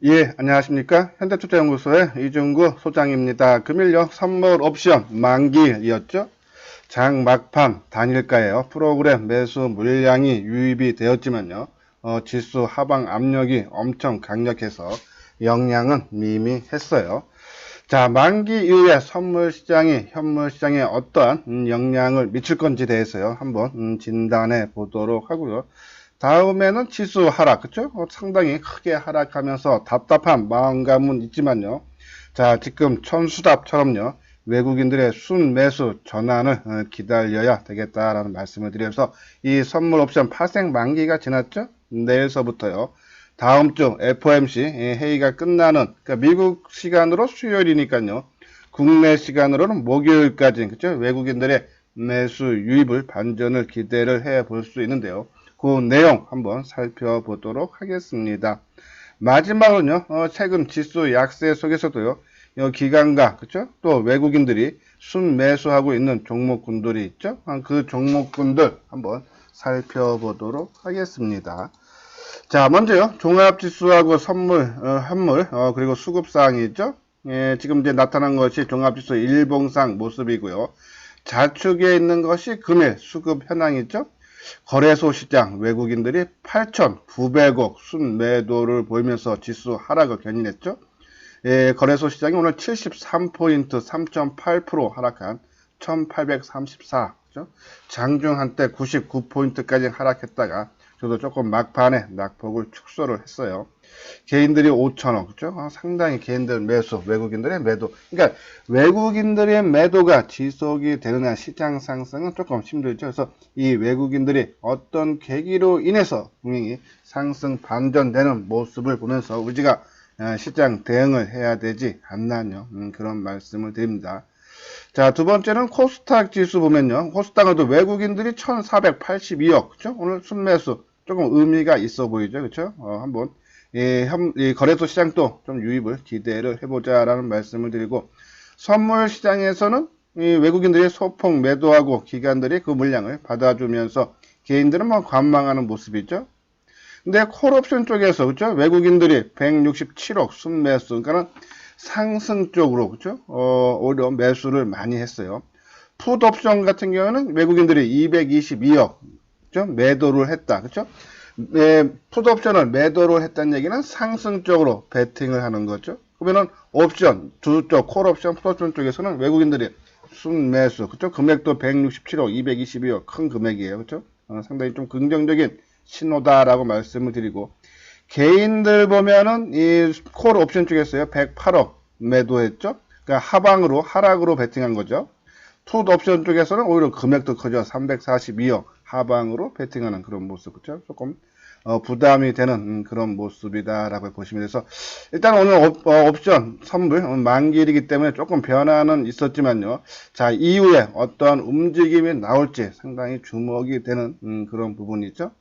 예, 안녕하십니까. 현대투자연구소의 이중구 소장입니다. 금일요 선물 옵션 만기였죠. 장 막판 단일가예요. 프로그램 매수 물량이 유입이 되었지만요. 지수 하방 압력이 엄청 강력해서 영향은 미미했어요. 자, 만기 이후에 선물 시장이 현물 시장에 어떠한 영향을 미칠 건지 대해서요. 한번 진단해 보도록 하고요. 다음에는 지수 하락, 그쵸? 상당히 크게 하락하면서 답답한 마음감은 있지만요. 자, 지금 천수답처럼요. 외국인들의 순매수 전환을 기다려야 되겠다라는 말씀을 드려서 이 선물 옵션 파생 만기가 지났죠? 내일서부터요. 다음 주 FOMC 회의가 끝나는, 그러니까 미국 시간으로 수요일이니까요. 국내 시간으로는 목요일까지, 그쵸? 외국인들의 매수 유입을 반전을 기대를 해 볼 수 있는데요. 그 내용 한번 살펴보도록 하겠습니다. 마지막으로는요, 최근 지수 약세 속에서도요, 기관과, 그쵸? 또 외국인들이 순매수하고 있는 종목군들이 있죠? 그 종목군들 한번 살펴보도록 하겠습니다. 자, 먼저요, 종합지수하고 선물, 현물, 그리고 수급사항이 있죠? 예, 지금 이제 나타난 것이 종합지수 일봉상 모습이고요. 좌측에 있는 것이 금일 수급 현황이 있죠? 거래소 시장 외국인들이 8,900억 순매도를 보이면서 지수 하락을 견인했죠. 예, 거래소 시장이 오늘 73포인트 3.8% 하락한 1834. 그죠? 장중 한때 99포인트까지 하락했다가 저도 조금 막판에 낙폭을 축소를 했어요. 개인들이 5천억, 그죠? 상당히 개인들 매수, 외국인들의 매도. 그러니까 외국인들의 매도가 지속이 되느냐 시장 상승은 조금 힘들죠. 그래서 이 외국인들이 어떤 계기로 인해서 분명히 상승 반전되는 모습을 보면서 우리가 시장 대응을 해야 되지 않나요? 그런 말씀을 드립니다. 자, 두 번째는 코스닥 지수 보면요. 코스닥은 외국인들이 1482억, 그죠? 오늘 순매수 조금 의미가 있어 보이죠. 그죠? 한번 이 거래소 시장도 좀 유입을 기대를 해보자라는 말씀을 드리고, 선물 시장에서는 이 외국인들이 소폭 매도하고 기관들이 그 물량을 받아주면서 개인들은 뭐 관망하는 모습이죠. 근데 콜옵션 쪽에서 그죠? 외국인들이 167억 순매수, 그러니까는 상승 쪽으로 그죠? 오히려 매수를 많이 했어요. 풋옵션 같은 경우는 외국인들이 222억 그죠? 매도를 했다. 그죠? 풋옵션을 매도를 했다는 얘기는 상승 쪽으로 베팅을 하는 거죠. 그러면은 옵션 두 쪽 콜옵션, 풋옵션 쪽에서는 외국인들이 순매수 그죠? 금액도 167억, 222억 큰 금액이에요. 그죠? 상당히 좀 긍정적인 신호다라고 말씀을 드리고, 개인들 보면은 이 콜 옵션 쪽에서요 108억 매도했죠. 그러니까 하방으로 하락으로 베팅한 거죠. 풋 옵션 쪽에서는 오히려 금액도 커져 342억 하방으로 베팅하는 그런 모습, 그렇죠? 조금 부담이 되는 그런 모습이다라고 보시면 돼서, 일단 오늘 옵션 선물 만기이기 때문에 조금 변화는 있었지만요. 자, 이후에 어떠한 움직임이 나올지 상당히 주목이 되는 그런 부분이죠.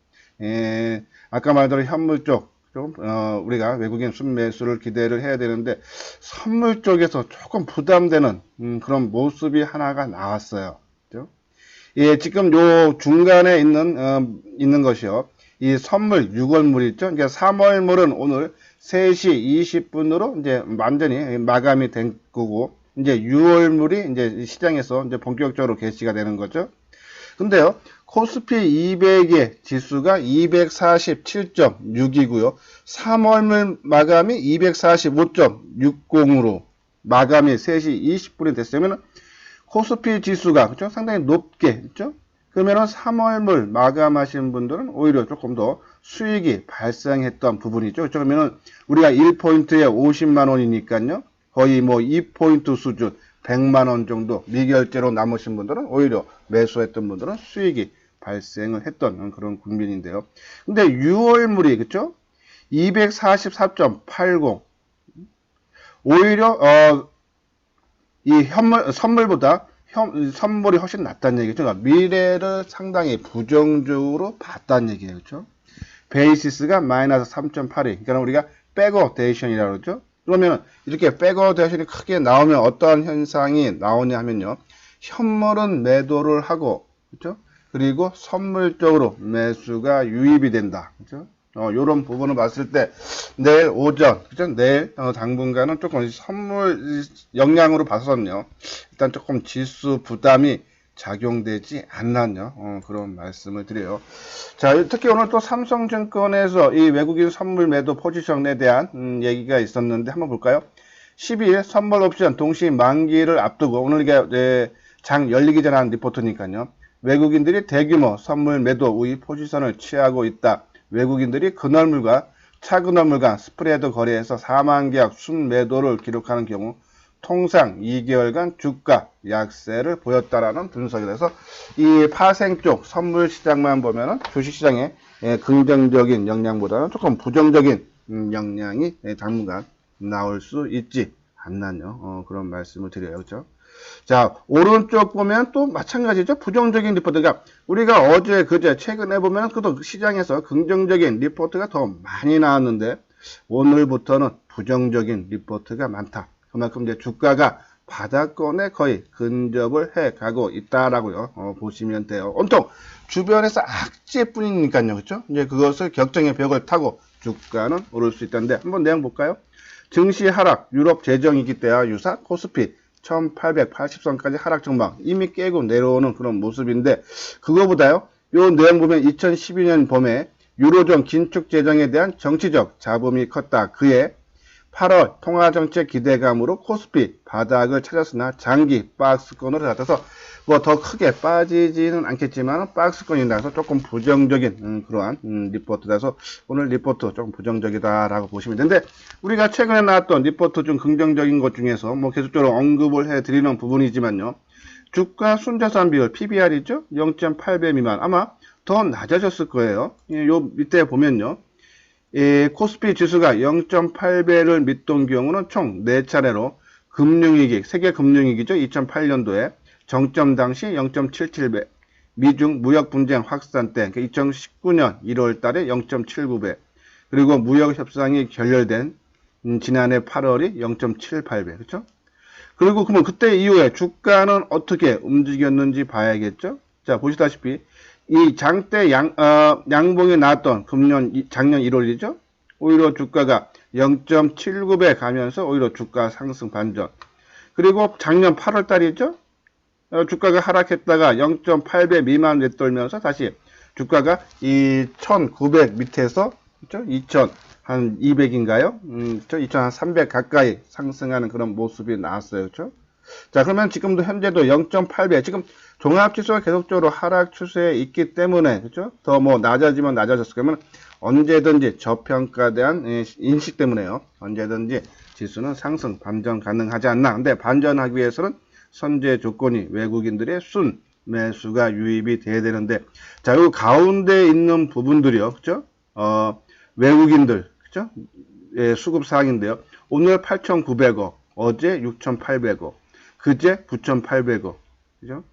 예, 아까 말대로 현물 쪽 우리가 외국인 순매수를 기대를 해야 되는데 선물 쪽에서 조금 부담되는 그런 모습이 하나가 나왔어요. 그죠? 예, 지금 요 중간에 있는 것이요. 이 선물 6월물 있죠? 그러니까 3월물은 오늘 3시 20분으로 이제 완전히 마감이 된 거고, 이제 6월물이 이제 시장에서 이제 본격적으로 개시가 되는 거죠. 근데요, 코스피 200의 지수가 247.6이고요. 3월물 마감이 245.60으로 마감이 3시 20분이 됐으면 코스피 지수가 그렇죠? 상당히 높게 있죠? 그러면은 3월물 마감하신 분들은 오히려 조금 더 수익이 발생했던 부분이죠. 그렇죠? 그러면은 우리가 1포인트에 50만 원이니까요. 거의 뭐 2포인트 수준 100만 원 정도 미결제로 남으신 분들은 오히려 매수했던 분들은 수익이 발생을 했던 그런 국면인데요. 근데 6월물이 그쵸? 244.80 오히려 이 선물보다 선물이 훨씬 낫다는 얘기죠. 그러니까 미래를 상당히 부정적으로 봤다는 얘기예요. 그렇죠? 베이시스가 마이너스 3.82. 그러니까 우리가 백어데이션이라고 그러죠. 그러면 이렇게 백어데이션이 크게 나오면 어떠한 현상이 나오냐 하면요. 현물은 매도를 하고 그렇죠? 그리고 선물 쪽으로 매수가 유입이 된다. 그렇죠? 요런 부분을 봤을 때 내일 오전, 그죠? 내일 당분간은 조금 선물 영향으로 봐서는요. 일단 조금 지수 부담이 작용되지 않나요? 그런 말씀을 드려요. 자, 특히 오늘 또 삼성증권에서 이 외국인 선물 매도 포지션에 대한 얘기가 있었는데 한번 볼까요? 12일 선물 옵션 동시 만기를 앞두고 오늘 이게 장 열리기 전에 한 리포트니까요. 외국인들이 대규모 선물 매도 우위 포지션을 취하고 있다. 외국인들이 근월물과 차근월물 간 스프레드 거래에서 4만 계약 순매도를 기록하는 경우 통상 2개월간 주가 약세를 보였다라는 분석이 돼서 이 파생 쪽 선물 시장만 보면은 주식 시장에 긍정적인 영향보다는 조금 부정적인 영향이 당분간 나올 수 있지 않나요? 그런 말씀을 드려요. 그렇죠? 자, 오른쪽 보면 또 마찬가지죠. 부정적인 리포트가 우리가 어제 그제 최근에 보면 또 시장에서 긍정적인 리포트가 더 많이 나왔는데 오늘부터는 부정적인 리포트가 많다. 그만큼 이제 주가가 바닥권에 거의 근접을 해 가고 있다라고요. 보시면 돼요. 온통 주변에서 악재뿐이니까요. 그렇죠? 이제 그것을 격정의 벽을 타고 주가는 오를 수 있다는데 한번 내용 볼까요? 증시 하락, 유럽 재정위기 때와 유사 코스피 1880선까지 하락 전망 이미 깨고 내려오는 그런 모습인데 그거보다요. 요 내용 보면 2012년 봄에 유로존 긴축 재정에 대한 정치적 잡음이 컸다. 그해 8월 통화정책 기대감으로 코스피 바닥을 찾았으나 장기 박스권으로 잡혀서 뭐 더 크게 빠지지는 않겠지만 박스권이 나서 조금 부정적인 그러한 리포트라서 오늘 리포트 조금 부정적이다라고 보시면 되는데 우리가 최근에 나왔던 리포트 중 긍정적인 것 중에서 뭐 계속적으로 언급을 해드리는 부분이지만요. 주가 순자산 비율 PBR이죠. 0.8배 미만 아마 더 낮아졌을 거예요. 요 밑에 보면요. 코스피 지수가 0.8배를 밑돈 경우는 총 4차례로 금융위기, 세계 금융위기죠. 2008년도에 정점 당시 0.77배, 미중 무역분쟁 확산 때 2019년 1월 달에 0.79배, 그리고 무역협상이 결렬된 지난해 8월이 0.78배, 그렇죠? 그리고 그러면 그때 이후에 주가는 어떻게 움직였는지 봐야겠죠? 자, 보시다시피 이 장대 양봉이 나왔던 작년 1월이죠. 오히려 주가가 0.79배 가면서 오히려 주가 상승 반전. 그리고 작년 8월 달이죠. 주가가 하락했다가 0.8배 미만 내돌면서 다시 주가가 이 1900 밑에서 그렇죠? 2000 한 200인가요? 2300 가까이 상승하는 그런 모습이 나왔어요. 그렇죠? 자, 그러면 지금도 현재도 0.8배, 지금 종합지수가 계속적으로 하락 추세에 있기 때문에, 그죠? 더 뭐 낮아지면 낮아졌을 거면 언제든지 저평가대한 인식 때문에요. 언제든지 지수는 상승, 반전 가능하지 않나. 근데 반전하기 위해서는 선제 조건이 외국인들의 순 매수가 유입이 돼야 되는데, 자, 요 가운데 있는 부분들이요. 그죠? 외국인들, 그죠? 예, 수급 사항인데요. 오늘 8,900억, 어제 6,800억. 그제 9,800억. 그죠?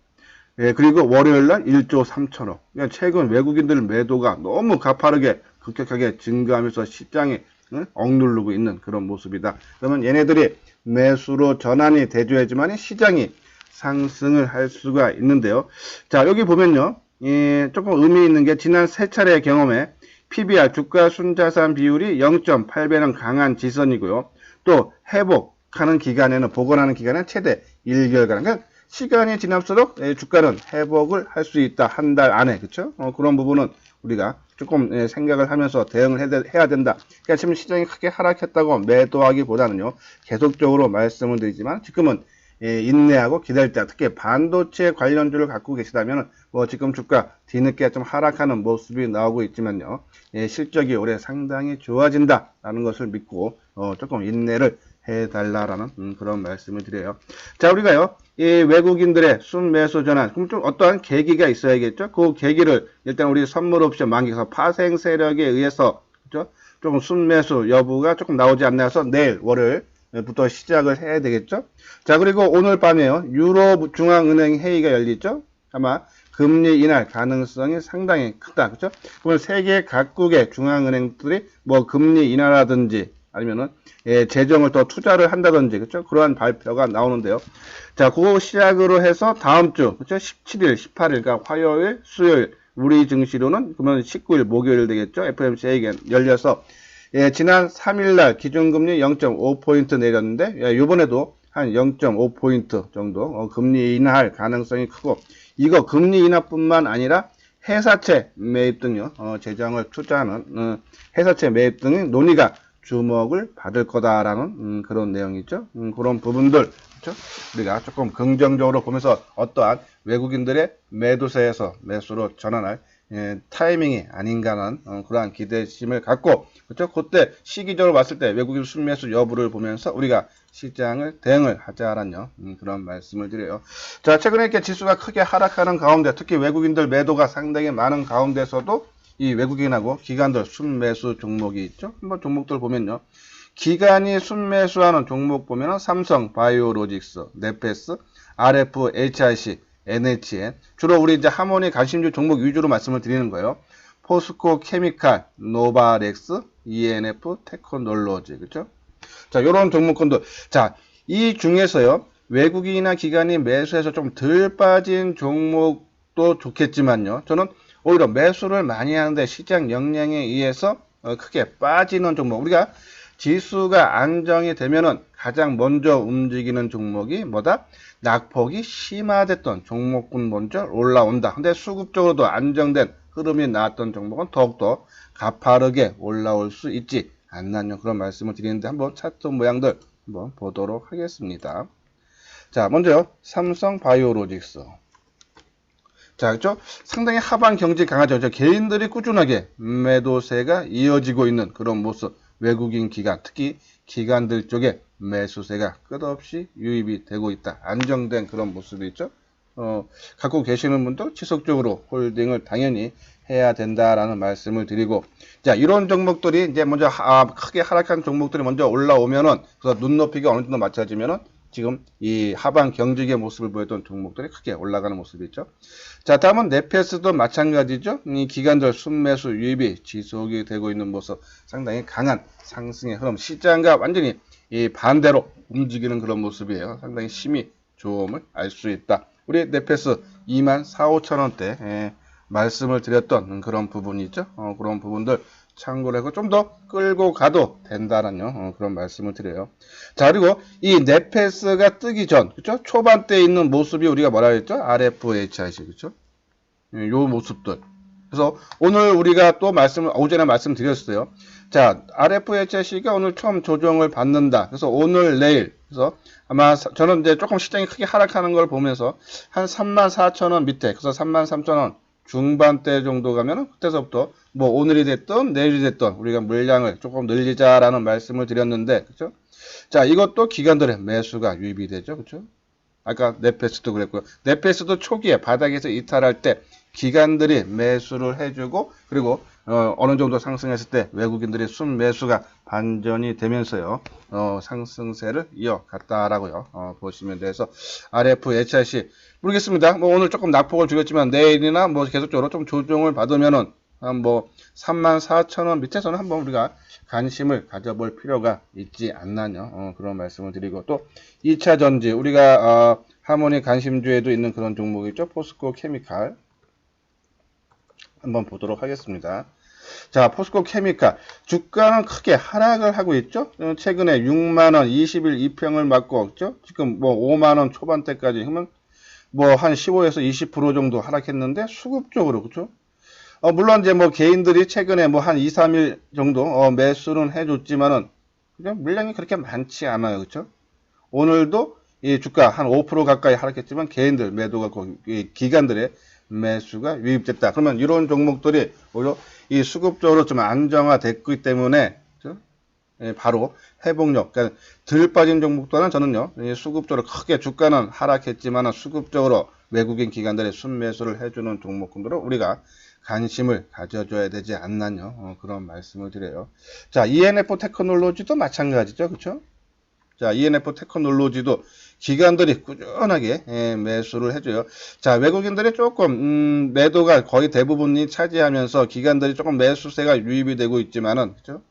예, 그리고 월요일날 1조 3천억. 그러니까 최근 외국인들 매도가 너무 가파르게 급격하게 증가하면서 시장에 억누르고 있는 그런 모습이다. 그러면 얘네들이 매수로 전환이 돼줘야지만 시장이 상승을 할 수가 있는데요. 자, 여기 보면요. 조금 의미 있는 게 지난 세 차례의 경험에 PBR 주가 순자산 비율이 0.8배는 강한 지선이고요. 또 회복하는 기간에는 복원하는 기간은 최대 1개월간. 그러니까 시간이 지날수록 주가는 회복을 할 수 있다. 한 달 안에. 그렇죠? 그런 부분은 우리가 조금 생각을 하면서 대응을 해야 된다. 그러니까 지금 시장이 크게 하락했다고 매도하기보다는요. 계속적으로 말씀을 드리지만 지금은 인내하고 기다릴 때 특히 반도체 관련주를 갖고 계시다면 뭐 지금 주가 뒤늦게 좀 하락하는 모습이 나오고 있지만요. 실적이 올해 상당히 좋아진다라는 것을 믿고 조금 인내를 해달라라는 그런 말씀을 드려요. 자, 우리가요. 이 외국인들의 순매수 전환, 그럼 좀 어떠한 계기가 있어야겠죠? 그 계기를 일단 우리 선물 옵션 만기에서 파생 세력에 의해서 그죠? 조금 순매수 여부가 조금 나오지 않나 해서 내일 월요일부터 시작을 해야 되겠죠? 자, 그리고 오늘 밤에요. 유로 중앙은행 회의가 열리죠? 아마 금리 인하 가능성이 상당히 크다. 그죠? 그러면 세계 각국의 중앙은행들이 뭐 금리 인하라든지 아니면은 재정을 더 투자를 한다든지 그렇죠? 그러한 발표가 나오는데요. 자, 그거 시작으로 해서 다음 주 그렇죠? 17일, 18일, 그러니까 화요일, 수요일 우리 증시로는 그러면 19일 목요일 되겠죠. FOMC가 열려서 예, 지난 3일날 기준금리 0.5포인트 내렸는데 예, 이번에도 한 0.5포인트 정도 금리 인하할 가능성이 크고 이거 금리 인하뿐만 아니라 회사채 매입 등요 재정을 투자하는 회사채 매입 등의 논의가 주목을 받을 거다라는 그런 내용이죠. 그런 부분들 그렇죠? 우리가 조금 긍정적으로 보면서 어떠한 외국인들의 매도세에서 매수로 전환할 타이밍이 아닌가 하는 그러한 기대심을 갖고 그렇죠? 그때 시기적으로 봤을 때 외국인 순매수 여부를 보면서 우리가 시장을 대응을 하자라는 그런 말씀을 드려요. 자, 최근에 이렇게 지수가 크게 하락하는 가운데 특히 외국인들 매도가 상당히 많은 가운데서도 이 외국인하고 기관들 순매수 종목이 있죠. 한번 종목들 보면요. 기관이 순매수하는 종목 보면은 삼성 바이오로직스, 네페스, RFHIC, NHN 주로 우리 이제 하모니 관심주 종목 위주로 말씀을 드리는 거예요. 포스코 케미칼, 노바렉스, ENF, 테크놀로지 그렇죠? 자, 요런 종목군들. 자, 이 중에서요. 외국인이나 기관이 매수해서 좀 덜 빠진 종목도 좋겠지만요. 저는 오히려 매수를 많이 하는데 시장 역량에 의해서 크게 빠지는 종목. 우리가 지수가 안정이 되면은 가장 먼저 움직이는 종목이 뭐다? 낙폭이 심화됐던 종목군 먼저 올라온다. 근데 수급적으로도 안정된 흐름이 나왔던 종목은 더욱더 가파르게 올라올 수 있지 않나요? 그런 말씀을 드리는데 한번 차트 모양들 한번 보도록 하겠습니다. 자, 먼저 삼성 바이오로직스. 자, 그렇죠? 상당히 하반 경제 강하죠. 개인들이 꾸준하게 매도세가 이어지고 있는 그런 모습. 외국인 기관, 특히 기관들 쪽에 매수세가 끝없이 유입이 되고 있다. 안정된 그런 모습이 있죠. 갖고 계시는 분도 지속적으로 홀딩을 당연히 해야 된다라는 말씀을 드리고, 자, 이런 종목들이 이제 먼저 크게 하락한 종목들이 먼저 올라오면은, 그래서 눈높이가 어느 정도 맞춰지면은 지금 이 하반 경직의 모습을 보였던 종목들이 크게 올라가는 모습이 있죠. 자, 다음은 네페스도 마찬가지죠. 이 기관들 순매수 유입이 지속이 되고 있는 모습, 상당히 강한 상승의 흐름, 시장과 완전히 이 반대로 움직이는 그런 모습이에요. 상당히 심히 좋음을 알 수 있다. 우리 네페스 24,000~25,000원대 말씀을 드렸던 그런 부분이 있죠. 그런 부분들 참고를 하고 좀 더 끌고 가도 된다는 그런 말씀을 드려요. 자, 그리고 이 네페스가 뜨기 전, 그렇죠? 초반대에 있는 모습이 우리가 뭐라 했죠? RFHIC, 그렇죠? 요 모습들. 그래서 오늘 우리가 또 오전에 말씀드렸어요. 자, RFHIC가 오늘 처음 조정을 받는다. 그래서 오늘 내일, 그래서 아마 저는 이제 조금 시장이 크게 하락하는 걸 보면서 한 34,000원 밑에, 그래서 33,000원 중반대 정도 가면은 그때서부터 뭐 오늘이 됐든 내일이 됐든 우리가 물량을 조금 늘리자라는 말씀을 드렸는데, 그렇죠? 자, 이것도 기관들의 매수가 유입이 되죠, 그렇죠? 아까 네페스도 그랬고요. 네페스도 초기에 바닥에서 이탈할 때 기관들이 매수를 해주고 그리고 어느 정도 상승했을 때 외국인들의 순매수가 반전이 되면서요 상승세를 이어갔다라고요 보시면 돼서 RFHIC 모르겠습니다. 뭐 오늘 조금 낙폭을 줄였지만 내일이나 뭐 계속적으로 좀 조정을 받으면은 뭐 34,000원 밑에서는 한번 우리가 관심을 가져볼 필요가 있지 않나요? 그런 말씀을 드리고 또 2차 전지 우리가 하모니 관심주에도 있는 그런 종목이죠. 포스코 케미칼 한번 보도록 하겠습니다. 자, 포스코 케미칼 주가는 크게 하락을 하고 있죠. 최근에 6만원 20일 2평을 맞고 있죠. 지금 뭐 5만원 초반대까지 하면 뭐 한 15에서 20% 정도 하락했는데 수급적으로 그렇죠. 물론 이제 뭐 개인들이 최근에 뭐 한 2, 3일 정도 매수는 해줬지만은 그냥 물량이 그렇게 많지 않아요. 그렇죠? 오늘도 이 주가 한 5% 가까이 하락했지만 개인들 매도가 기관들의 매수가 유입됐다. 그러면 이런 종목들이 오히려 이 수급적으로 좀 안정화됐기 때문에 그렇죠? 바로 회복력, 그러니까 덜 빠진 종목들은 저는요 수급적으로 크게 주가는 하락했지만 수급적으로 외국인 기관들의 순매수를 해주는 종목군들은 우리가 관심을 가져줘야 되지 않나요? 그런 말씀을 드려요. 자, ENF 테크놀로지도 마찬가지죠, 그렇죠? 자, ENF 테크놀로지도 기관들이 꾸준하게 매수를 해줘요. 자, 외국인들이 조금 매도가 거의 대부분이 차지하면서 기관들이 조금 매수세가 유입이 되고 있지만은, 그렇죠?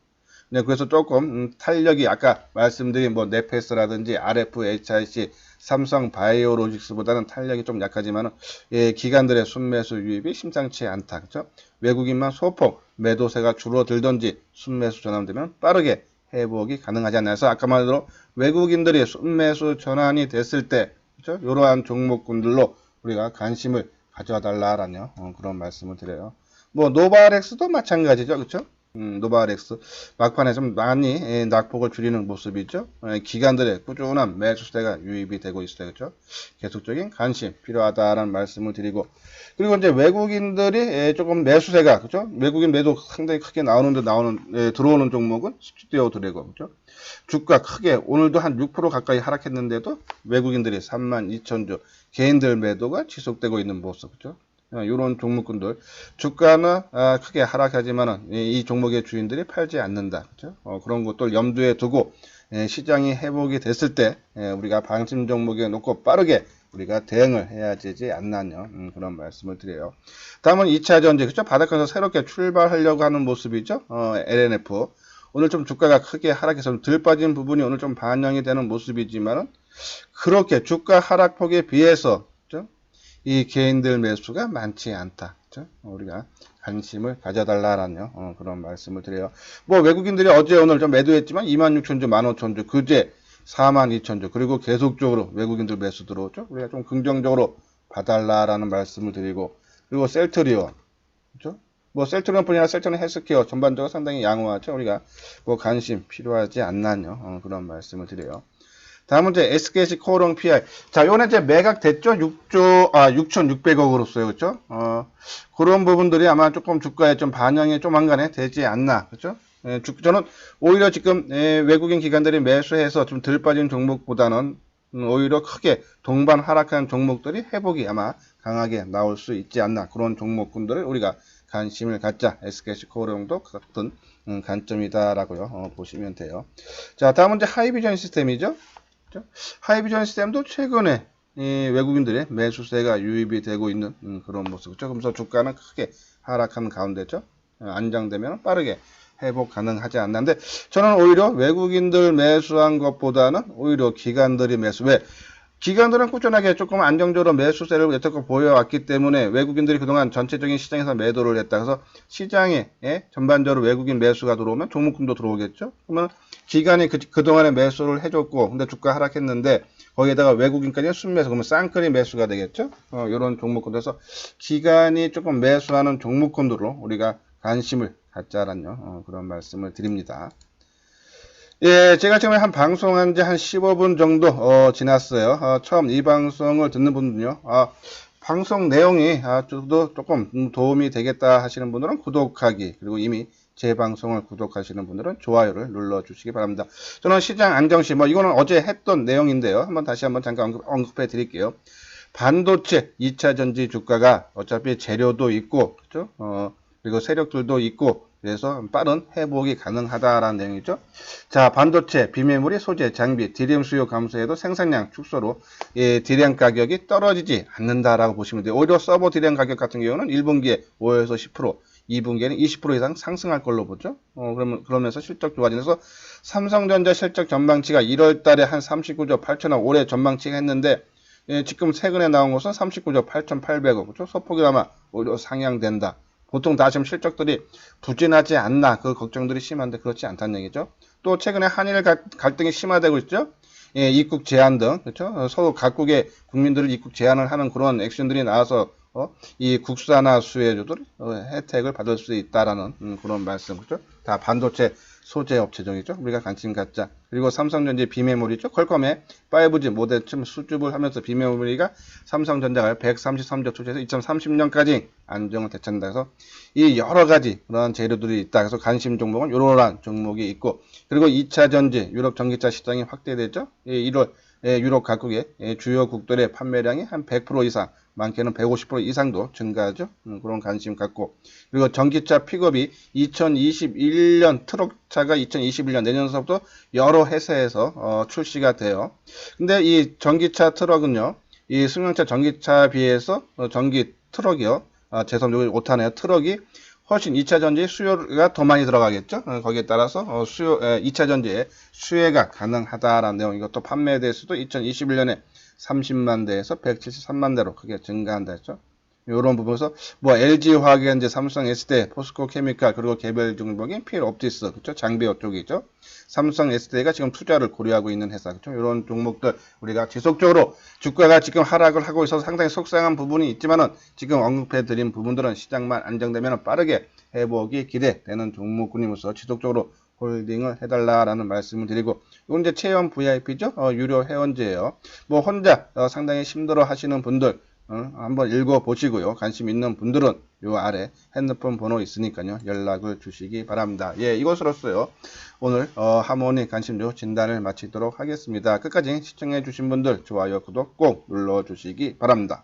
네, 그래서 조금 탄력이 아까 말씀드린 뭐 네페스라든지 RF, HIC, 삼성 바이오로직스보다는 탄력이 좀 약하지만은 예, 기관들의 순매수 유입이 심상치 않다. 그죠? 외국인만 소폭 매도세가 줄어들든지 순매수 전환되면 빠르게 회복이 가능하지 않나 해서 아까 말대로 외국인들이 순매수 전환이 됐을 때 그죠? 이러한 종목군들로 우리가 관심을 가져달라라는 그런 말씀을 드려요. 뭐 노바렉스도 마찬가지죠. 그렇죠? 노바렉스 막판에 좀 많이 낙폭을 줄이는 모습이죠. 기관들의 꾸준한 매수세가 유입이 되고 있어요. 그렇죠? 계속적인 관심 필요하다라는 말씀을 드리고 그리고 이제 외국인들이 조금 매수세가 그렇죠? 외국인 매도 상당히 크게 나오는데 들어오는 종목은 스튜디오 드래곤 그렇죠? 주가 크게 오늘도 한 6% 가까이 하락했는데도 외국인들이 32,000주 개인들 매도가 지속되고 있는 모습 그렇죠? 이런 종목군들 주가는 크게 하락하지만은 이 종목의 주인들이 팔지 않는다. 그렇죠? 그런 것들 염두에 두고 시장이 회복이 됐을 때 우리가 방심 종목에 놓고 빠르게 우리가 대응을 해야 되지 않나요? 그런 말씀을 드려요. 다음은 2차 전지 그렇죠? 바닥에서 새롭게 출발하려고 하는 모습이죠. LNF 오늘 좀 주가가 크게 하락해서 덜 빠진 부분이 오늘 좀 반영이 되는 모습이지만은 그렇게 주가 하락폭에 비해서 이 개인들 매수가 많지 않다. 그렇죠? 우리가 관심을 가져달라라는 그런 말씀을 드려요. 뭐 외국인들이 어제 오늘 좀 매도했지만 26,000주, 15,000주, 그제 42,000주 그리고 계속적으로 외국인들 매수 들어오죠. 우리가 좀 긍정적으로 봐달라라는 말씀을 드리고 그리고 셀트리온 그렇죠? 뭐 셀트리온뿐이 아니라 셀트리온 헬스케어 전반적으로 상당히 양호하죠. 우리가 뭐 관심 필요하지 않나요? 그런 말씀을 드려요. 다음은 이제 SKC 코오롱 PI. 자, 요번에 이제 매각 됐죠? 6,600억으로써요. 그죠? 그런 부분들이 아마 조금 주가에 좀 반영이 좀 한간에 되지 않나. 그죠? 저는 오히려 지금 외국인 기관들이 매수해서 좀 덜 빠진 종목보다는 오히려 크게 동반 하락한 종목들이 회복이 아마 강하게 나올 수 있지 않나. 그런 종목군들을 우리가 관심을 갖자. SKC 코오롱도 같은 관점이다라고요. 보시면 돼요. 자, 다음은 이제 하이비전 시스템이죠. 하이비전 시스템도 최근에 외국인들의 매수세가 유입이 되고 있는 그런 모습이죠. 그래서 주가는 크게 하락하는 가운데죠. 안정되면 빠르게 회복 가능하지 않는데 저는 오히려 외국인들 매수한 것보다는 오히려 기관들이 매수 왜 기관들은 꾸준하게 조금 안정적으로 매수세를 여태껏 보여왔기 때문에 외국인들이 그동안 전체적인 시장에서 매도를 했다. 그래서 시장에 전반적으로 외국인 매수가 들어오면 종목군도 들어오겠죠. 그러면 기관이 그동안에 매수를 해줬고 근데 주가 하락했는데 거기에다가 외국인까지 순매수 그러면 쌍끌이 매수가 되겠죠. 이런 종목군에서 기관이 조금 매수하는 종목군으로 우리가 관심을 갖자라는 그런 말씀을 드립니다. 예, 제가 지금 한 방송한 지 한 15분 정도 지났어요. 처음 이 방송을 듣는 분들은요. 방송 내용이 저도 조금 도움이 되겠다 하시는 분들은 구독하기 그리고 이미 제 방송을 구독하시는 분들은 좋아요를 눌러주시기 바랍니다. 저는 시장 안정시 이거는 어제 했던 내용인데요. 다시 한번 잠깐 언급해 드릴게요. 반도체 2차 전지 주가가 어차피 재료도 있고 그렇죠? 그리고 세력들도 있고 그래서 빠른 회복이 가능하다라는 내용이죠. 자, 반도체, 비메모리, 소재, 장비, 디램 수요 감소에도 생산량 축소로 디램 가격이 떨어지지 않는다라고 보시면 돼요. 오히려 서버 디램 가격 같은 경우는 1분기에 5에서 10%, 2분기에는 20% 이상 상승할 걸로 보죠. 그러면서 실적 좋아지면서 삼성전자 실적 전망치가 1월 달에 한 39조 8천억 올해 전망치가 했는데 지금 최근에 나온 것은 39조 8,800억. 그렇죠? 소폭이 아마 오히려 상향된다. 보통 다 지금 실적들이 부진하지 않나 그 걱정들이 심한데 그렇지 않다는 얘기죠. 또 최근에 한일 갈등이 심화되고 있죠. 입국 제한 등 그렇죠. 서로 각국의 국민들을 입국 제한을 하는 그런 액션들이 나와서 이 국산화 수혜주들 혜택을 받을 수 있다라는 그런 말씀 그렇죠. 다 반도체 소재 업체종이죠. 우리가 관심 갖자. 그리고 삼성전자 비메모리죠. 퀄컴의 5G 모뎀 수주를 하면서 비메모리가 삼성전자가 133조 투자해서 2030년까지 안정을 되찾는다 해서 이 여러 가지 그런 재료들이 있다. 그래서 관심 종목은 이러한 종목이 있고 그리고 2차 전지 유럽 전기차 시장이 확대되죠. 1월 유럽 각국의 주요 국들의 판매량이 한 100% 이상 많게는 150% 이상도 증가하죠. 그런 관심 갖고 그리고 전기차 픽업이 2021년 트럭차가 2021년 내년서부터 여러 회사에서 출시가 돼요. 근데 이 전기차 트럭은요. 이 승용차 전기차 비해서 전기 트럭이요. 죄송합니다. 5탄이에요. 트럭이 훨씬 2차 전지의 수요가 더 많이 들어가겠죠. 거기에 따라서 2차 전지의 수혜가 가능하다라는 내용. 이것도 판매에 대해서도 2021년에 30만 대에서 173만 대로 크게 증가한다 했죠. 이런 부분에서 뭐 LG화학연제, 삼성 SDI, 포스코 케미칼, 그리고 개별 종목인 필옵티스, 그렇죠? 장비업 쪽이죠. 삼성 SDI가 지금 투자를 고려하고 있는 회사, 그렇죠? 이런 종목들 우리가 지속적으로 주가가 지금 하락을 하고 있어서 상당히 속상한 부분이 있지만은 지금 언급해 드린 부분들은 시장만 안정되면 빠르게 회복이 기대되는 종목군임으로써 지속적으로 홀딩을 해달라라는 말씀을 드리고, 이건 이제 체험 VIP죠? 유료 회원제예요. 뭐 혼자 상당히 힘들어 하시는 분들 한번 읽어보시고요. 관심 있는 분들은 요 아래 핸드폰 번호 있으니까요. 연락을 주시기 바랍니다. 예, 이것으로써요. 오늘 하모니 관심주 진단을 마치도록 하겠습니다. 끝까지 시청해주신 분들 좋아요, 구독 꼭 눌러주시기 바랍니다.